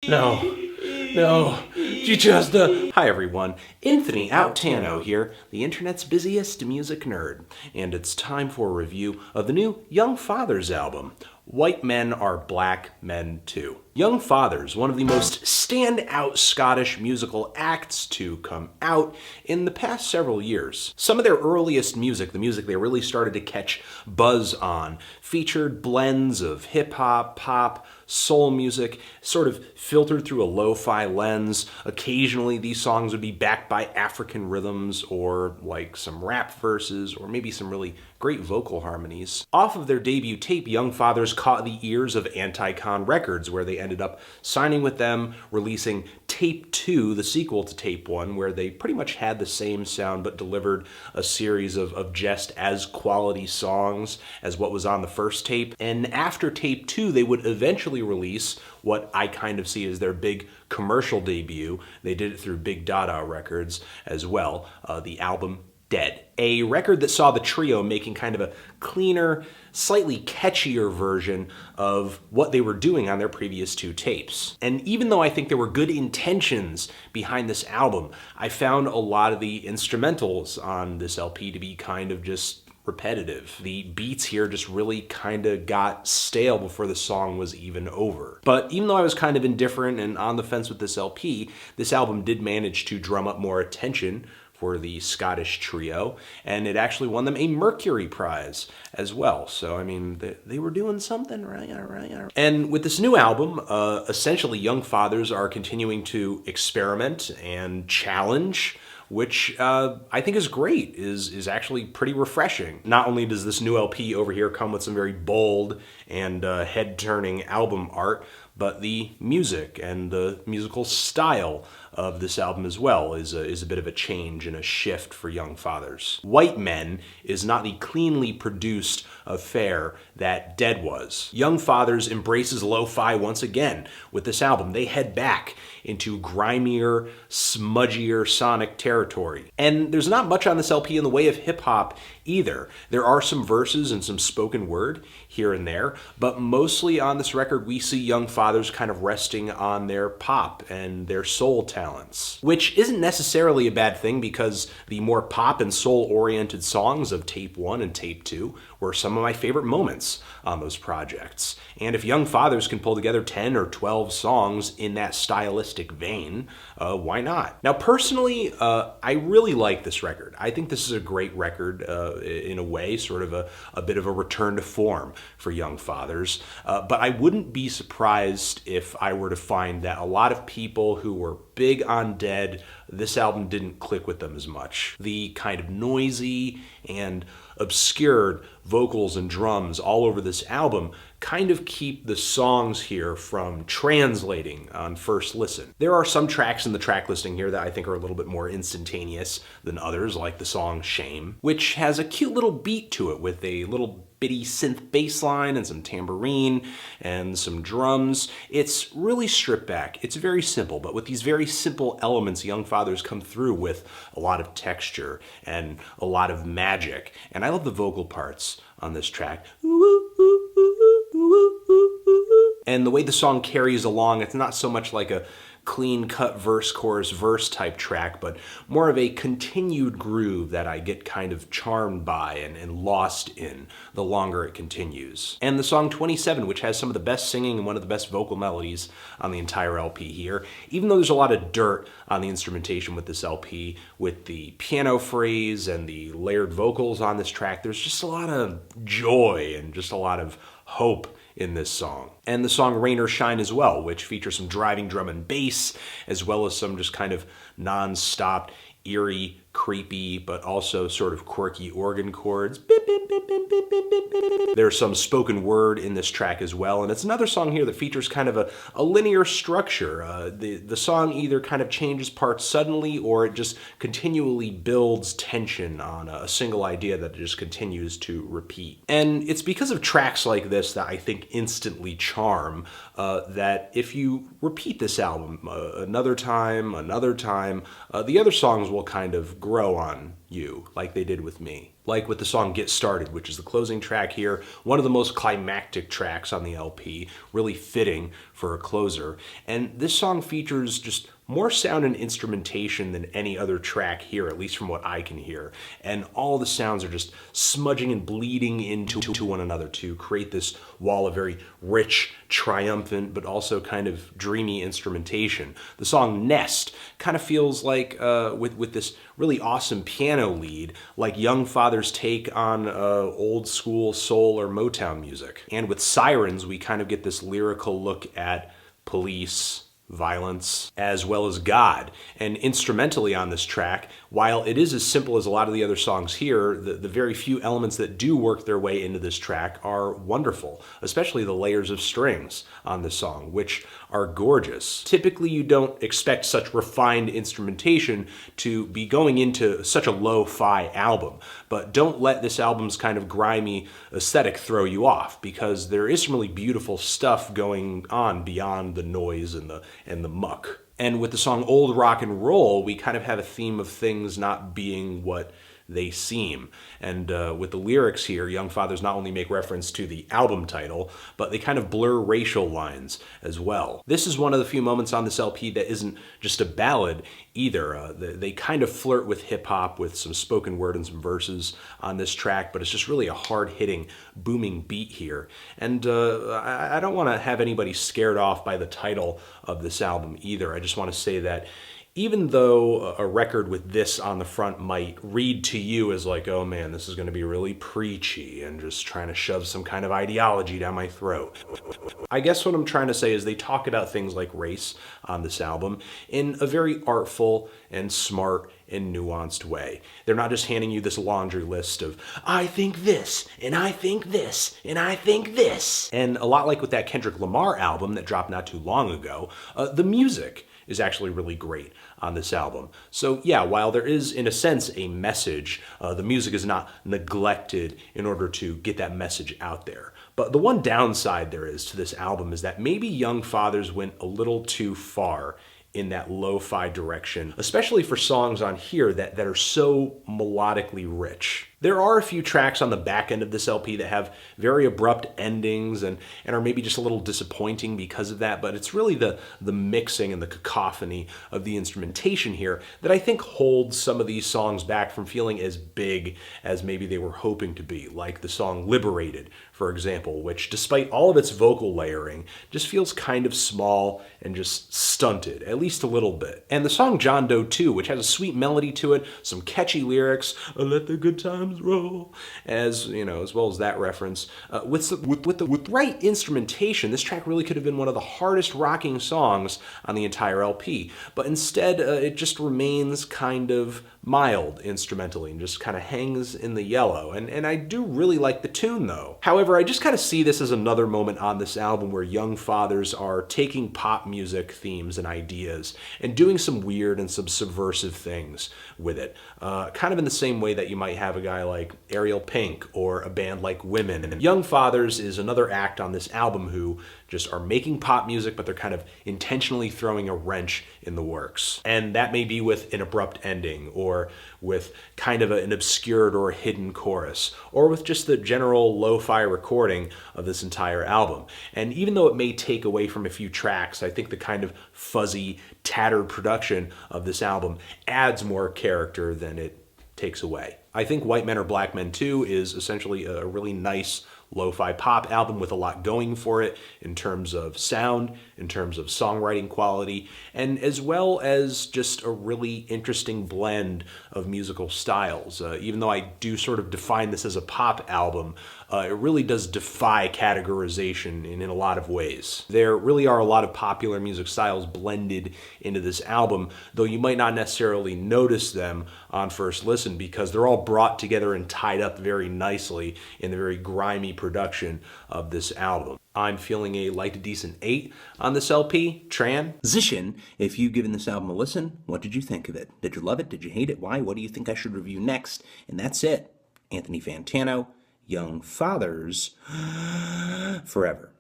No. No. Just Hi everyone, Anthony Outano here, the internet's busiest music nerd, and it's time for a review of the new Young Fathers album, White Men Are Black Men Too. Young Fathers, one of the most standout Scottish musical acts to come out in the past several years. Some of their earliest music, the music they really started to catch buzz on, featured blends of hip-hop, pop, soul music, sort of filtered through a lo-fi lens. Occasionally these songs would be backed by African rhythms or like some rap verses or maybe some really great vocal harmonies. Off of their debut tape, Young Fathers caught the ears of Anti-Con Records, where they ended up signing with them, releasing Tape 2, the sequel to Tape 1, where they pretty much had the same sound but delivered a series of just as quality songs as what was on the first tape. And after Tape 2, they would eventually release what I kind of see as their big commercial debut. They did it through Big DADA Records as well, the album Dead. A record that saw the trio making kind of a cleaner, slightly catchier version of what they were doing on their previous two tapes. And even though I think there were good intentions behind this album, I found a lot of the instrumentals on this LP to be kind of just repetitive. The beats here just really kind of got stale before the song was even over. But even though I was kind of indifferent and on the fence with this LP, this album did manage to drum up more attention for the Scottish trio, and it actually won them a Mercury Prize as well. So, I mean, they were doing something, right? And with this new album, essentially Young Fathers are continuing to experiment and challenge, which I think is great, is actually pretty refreshing. Not only does this new LP over here come with some very bold and head-turning album art, but the music and the musical style of this album as well is a bit of a change and a shift for Young Fathers. White Men is not the cleanly produced affair that Dead was. Young Fathers embraces lo-fi once again with this album. They head back into grimier, smudgier sonic territory. And there's not much on this LP in the way of hip-hop either. There are some verses and some spoken word here and there, but mostly on this record we see Young Fathers kind of resting on their pop and their soul talents, which isn't necessarily a bad thing because the more pop and soul-oriented songs of Tape 1 and Tape 2 were some of my favorite moments on those projects. And if Young Fathers can pull together 10 or 12 songs in that stylistic vein, why not? Now, personally, I really like this record. I think this is a great record in a way, sort of a bit of a return to form for Young Fathers. But I wouldn't be surprised if I were to find that a lot of people who were big on Dead, this album didn't click with them as much. The kind of noisy and obscured vocals and drums all over this album kind of keep the songs here from translating on first listen. There are some tracks in the track listing here that I think are a little bit more instantaneous than others, like the song Shame, which has a cute little beat to it with a little bitty synth bass line and some tambourine and some drums. It's really stripped back. It's very simple, but with these very simple elements, Young Fathers come through with a lot of texture and a lot of magic. And I love the vocal parts on this track. And the way the song carries along, it's not so much like a clean-cut verse, chorus, verse type track, but more of a continued groove that I get kind of charmed by and lost in the longer it continues. And the song 27, which has some of the best singing and one of the best vocal melodies on the entire LP here, even though there's a lot of dirt on the instrumentation with this LP, with the piano phrase and the layered vocals on this track, there's just a lot of joy and just a lot of hope in this song. And the song Rain or Shine as well, which features some driving drum and bass, as well as some just kind of non-stop, eerie, creepy, but also sort of quirky organ chords. There's some spoken word in this track as well, and it's another song here that features kind of a linear structure. The song either kind of changes parts suddenly, or it just continually builds tension on a single idea that it just continues to repeat. And it's because of tracks like this that I think instantly charm, that if you repeat this album another time, the other songs will kind of grow on you, like they did with me. Like with the song Get Started, which is the closing track here, one of the most climactic tracks on the LP, really fitting for a closer. And this song features just more sound and instrumentation than any other track here, at least from what I can hear. And all the sounds are just smudging and bleeding into one another to create this wall of very rich, triumphant, but also kind of dreamy instrumentation. The song Nest kind of feels like, with this really awesome piano lead, like Young Father's take on old school soul or Motown music. And with Sirens, we kind of get this lyrical look at police, violence, as well as God. And instrumentally on this track, while it is as simple as a lot of the other songs here, the very few elements that do work their way into this track are wonderful, especially the layers of strings on this song, which are gorgeous. Typically, you don't expect such refined instrumentation to be going into such a lo-fi album, but don't let this album's kind of grimy aesthetic throw you off, because there is some really beautiful stuff going on beyond the noise and the muck. And with the song Old Rock and Roll, we kind of have a theme of things not being what they seem. And with the lyrics here, Young Fathers not only make reference to the album title, but they kind of blur racial lines as well. This is one of the few moments on this LP that isn't just a ballad either. They kind of flirt with hip-hop with some spoken word and some verses on this track, but it's just really a hard-hitting, booming beat here. And I don't want to have anybody scared off by the title of this album either. I just want to say that even though a record with this on the front might read to you as like, oh man, this is going to be really preachy and just trying to shove some kind of ideology down my throat, I guess what I'm trying to say is they talk about things like race on this album in a very artful and smart and nuanced way. They're not just handing you this laundry list of, I think this, and I think this, and I think this. And a lot like with that Kendrick Lamar album that dropped not too long ago, the music is actually really great on this album. So yeah, while there is, in a sense, a message, the music is not neglected in order to get that message out there. But the one downside there is to this album is that maybe Young Fathers went a little too far in that lo-fi direction, especially for songs on here that are so melodically rich. There are a few tracks on the back end of this LP that have very abrupt endings and are maybe just a little disappointing because of that, but it's really the mixing and the cacophony of the instrumentation here that I think holds some of these songs back from feeling as big as maybe they were hoping to be, like the song Liberated, for example, which despite all of its vocal layering, just feels kind of small and just stunted, at least a little bit. And the song John Doe 2, which has a sweet melody to it, some catchy lyrics, let the good times roll, as well as that reference. With the right instrumentation, this track really could have been one of the hardest rocking songs on the entire LP, but instead it just remains kind of mild instrumentally and just kind of hangs in the yellow. And I do really like the tune though. However, I just kind of see this as another moment on this album where Young Fathers are taking pop music themes and ideas and doing some weird and some subversive things with it. Kind of in the same way that you might have a guy like Ariel Pink or a band like Women. And Young Fathers is another act on this album who just are making pop music, but they're kind of intentionally throwing a wrench in the works. And that may be with an abrupt ending, or with kind of an obscured or hidden chorus, or with just the general lo-fi recording of this entire album. And even though it may take away from a few tracks, I think the kind of fuzzy, tattered production of this album adds more character than it takes away. I think White Men or Black Men 2 is essentially a really nice lo-fi pop album with a lot going for it in terms of sound, in terms of songwriting quality, and as well as just a really interesting blend of musical styles. Even though I do sort of define this as a pop album, it really does defy categorization in a lot of ways. There really are a lot of popular music styles blended into this album, though you might not necessarily notice them on first listen because they're all brought together and tied up very nicely in the very grimy production of this album. I'm feeling a light to decent 8 on this LP. Transition. If you've given this album a listen, what did you think of it? Did you love it? Did you hate it? Why? What do you think I should review next? And that's it. Anthony Fantano, Young Fathers, forever.